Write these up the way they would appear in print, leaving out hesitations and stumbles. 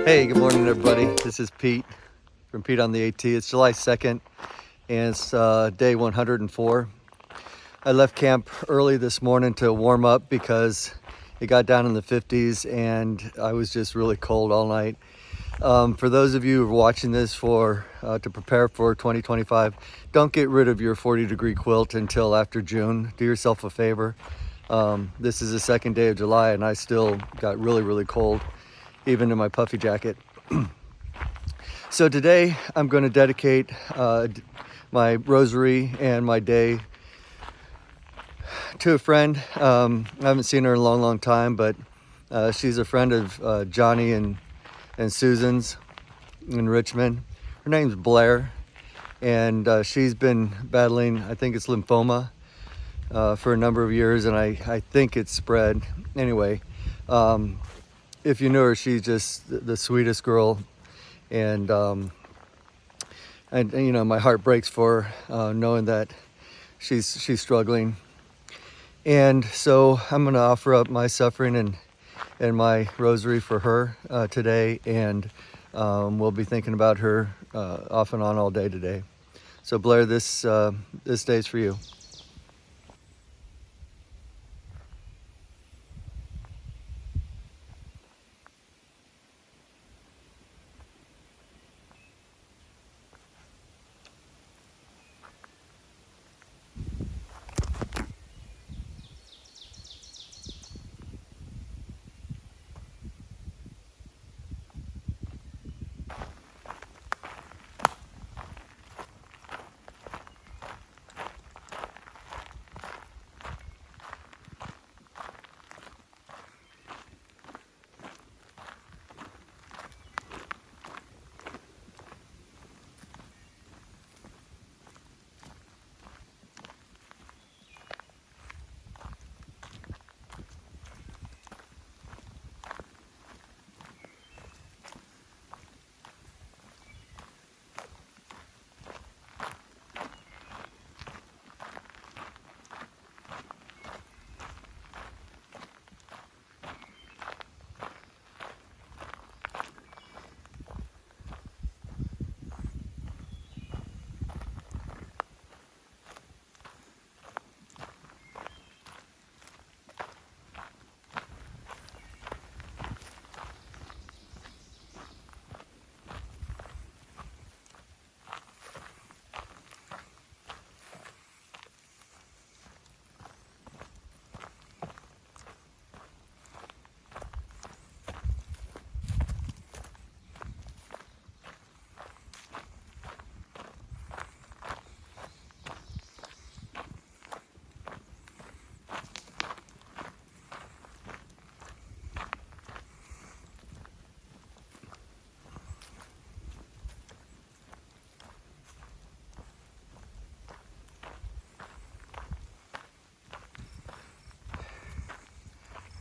Hey, good morning, everybody. This is Pete from Pete on the AT. It's July 2nd, and it's day 104. I left camp early this morning to warm up because it got down in the 50s, and I was just really cold all night. For those of you who are watching this to prepare for 2025, don't get rid of your 40-degree quilt until after June. Do yourself a favor. This is the second day of July, and I still got really, really cold, even in my puffy jacket. So today I'm going to dedicate my rosary and my day to a friend. I haven't seen her in a long, long time, but she's a friend of Johnny and Susan's in Richmond. Her name's Blair, and she's been battling, I think it's lymphoma, for a number of years, and I think it's spread. Anyway, if you knew her, she's just the sweetest girl, and you know, my heart breaks for her, knowing that she's struggling. And so I'm going to offer up my suffering and my rosary for her today, and we'll be thinking about her off and on all day today. So Blair, this day's for you.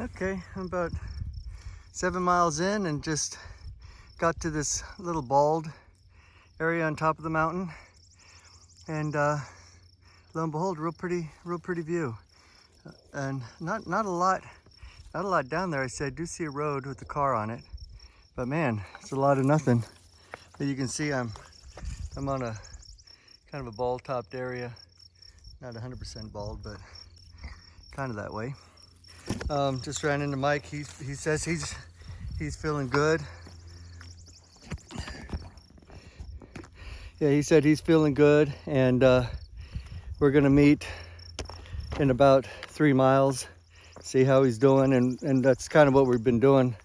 Okay, I'm about 7 miles in and just got to this little bald area on top of the mountain, and lo and behold, real pretty view, and not a lot down there. I said, I do see a road with a car on it, but man, it's a lot of nothing. But you can see I'm on a kind of a bald topped area, not 100% bald, but kind of that way. Just ran into Mike. He says he's feeling good. Yeah, he said he's feeling good, and we're gonna meet in about 3 miles, see how he's doing, and that's kind of what we've been doing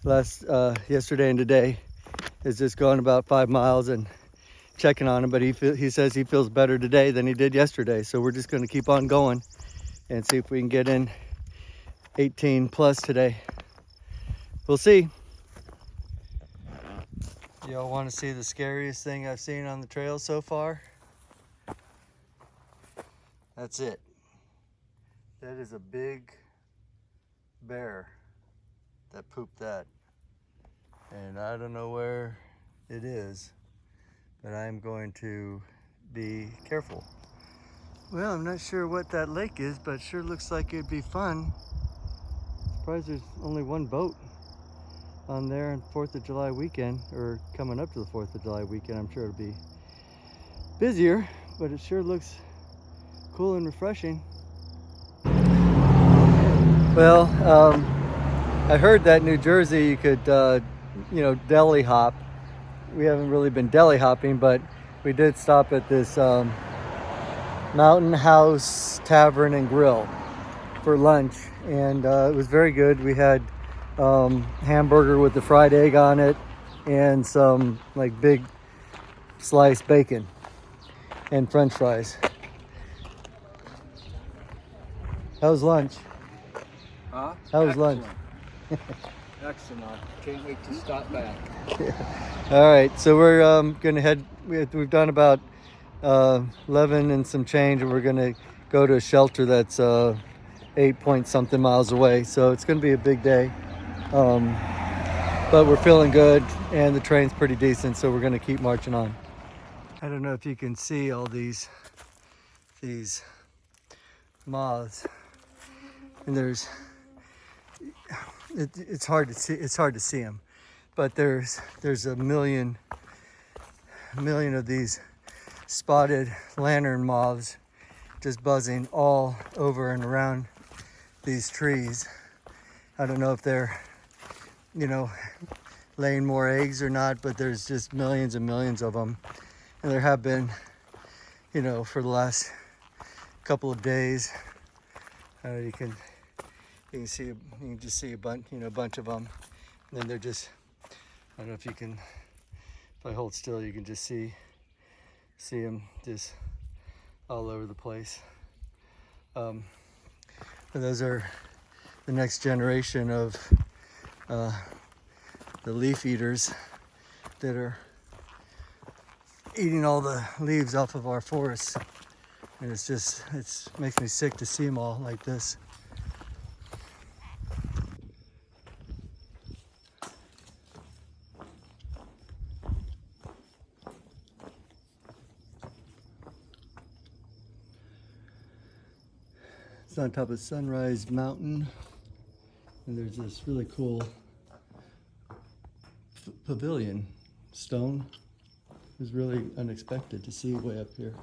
yesterday and today, is just going about 5 miles and checking on him. But he says he feels better today than he did yesterday, so we're just gonna keep on going and see if we can get in 18 plus today. We'll see. Y'all want to see the scariest thing I've seen on the trail so far? That's it. That is a big bear that pooped that. And I don't know where it is, but I'm going to be careful. Well, I'm not sure what that lake is, but it sure looks like it'd be fun. Surprised there's only one boat on there on 4th of July weekend, or coming up to the 4th of July weekend. I'm sure it'll be busier, but it sure looks cool and refreshing. Well, I heard that New Jersey you could, deli hop. We haven't really been deli hopping, but we did stop at this Mountain House Tavern and Grill for lunch, and it was very good. We had hamburger with the fried egg on it and some like big sliced bacon and french fries. How was lunch? Huh? How was lunch? Excellent. Can't wait to stop back. All right, so we're gonna head. We've done about 11 and some change, and we're gonna go to a shelter that's 8-point-something miles away. So it's gonna be a big day, but we're feeling good, and the train's pretty decent. So we're gonna keep marching on. I don't know if you can see all these moths, and it's hard to see. It's hard to see them, but there's a million of these spotted lantern moths just buzzing all over and around these trees. I don't know if they're, laying more eggs or not, but there's just millions and millions of them, and there have been, for the last couple of days. You can see, you can just see a bunch of them, and then they're just, I don't know if you can, if I hold still, you can just see them just all over the place. But those are the next generation of the leaf eaters that are eating all the leaves off of our forests, and it makes me sick to see them all like this. It's on top of Sunrise Mountain, and there's this really cool pavilion stone. It was really unexpected to see way up here.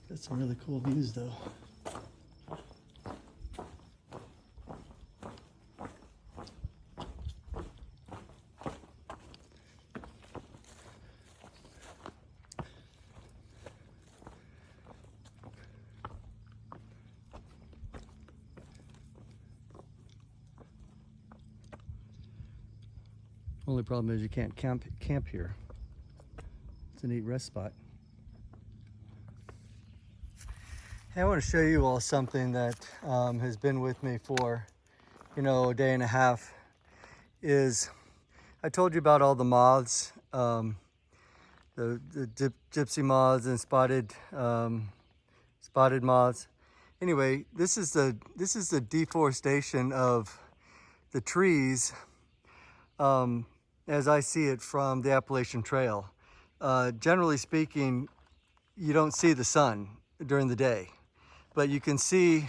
Got some really cool views though. Only problem is you can't camp here. It's a neat rest spot. Hey, I want to show you all something that has been with me for, a day and a half. I told you about all the moths, the gypsy moths and spotted moths. Anyway, this is the deforestation of the trees. As I see it from the Appalachian Trail. Generally speaking, you don't see the sun during the day, but you can see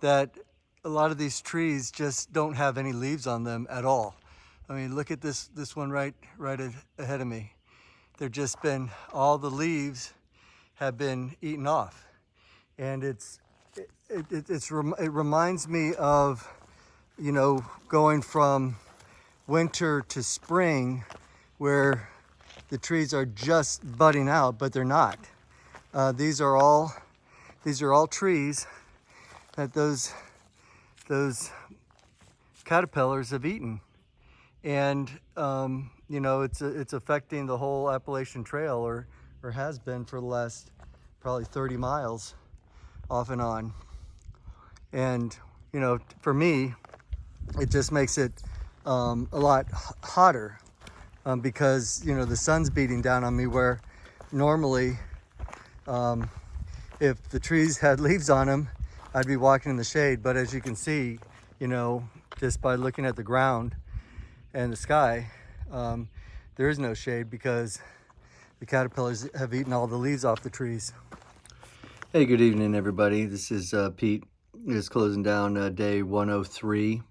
that a lot of these trees just don't have any leaves on them at all. I mean, look at this one right ahead of me. All the leaves have been eaten off, and it reminds me of, going from winter to spring, where the trees are just budding out, but they're not. These are all trees that those caterpillars have eaten, and it's affecting the whole Appalachian Trail, or has been for the last probably 30 miles, off and on. And for me, it just makes it a lot hotter, because the sun's beating down on me, where normally if the trees had leaves on them, I'd be walking in the shade. But as you can see, just by looking at the ground and the sky, there is no shade because the caterpillars have eaten all the leaves off the trees. Hey, good evening everybody. This is Pete. Just closing down day 103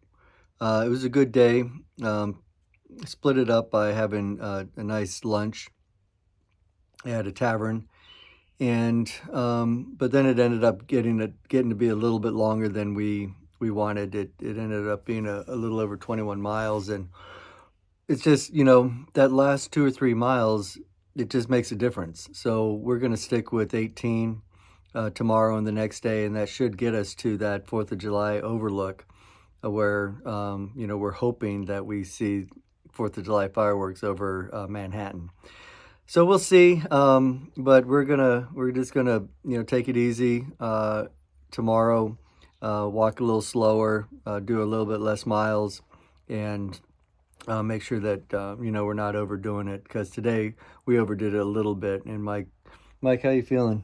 It was a good day. Um, Split it up by having a nice lunch at a tavern, and but then it ended up getting to be a little bit longer than we wanted. It ended up being a little over 21 miles, and it's just, that last 2 or 3 miles, it just makes a difference. So we're going to stick with 18 tomorrow and the next day, and that should get us to that 4th of July overlook where, we're hoping that we see 4th of July fireworks over Manhattan. So we'll see, but we're just gonna take it easy tomorrow, walk a little slower, do a little bit less miles, and make sure that we're not overdoing it, because today we overdid it a little bit. And Mike, how you feeling?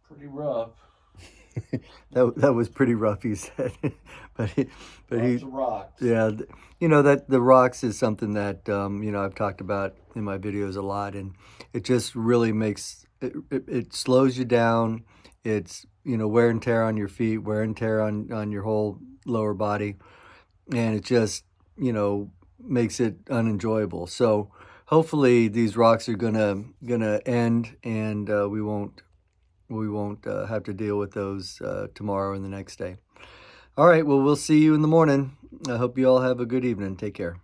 Pretty rough. That was pretty rough, he said, but he, Lots of rocks. yeah, that the rocks is something that I've talked about in my videos a lot, and it just really makes it slows you down. It's wear and tear on your feet, wear and tear on your whole lower body, and it just makes it unenjoyable. So hopefully these rocks are gonna end, and we won't have to deal with those tomorrow and the next day. All right, well, we'll see you in the morning. I hope you all have a good evening. Take care.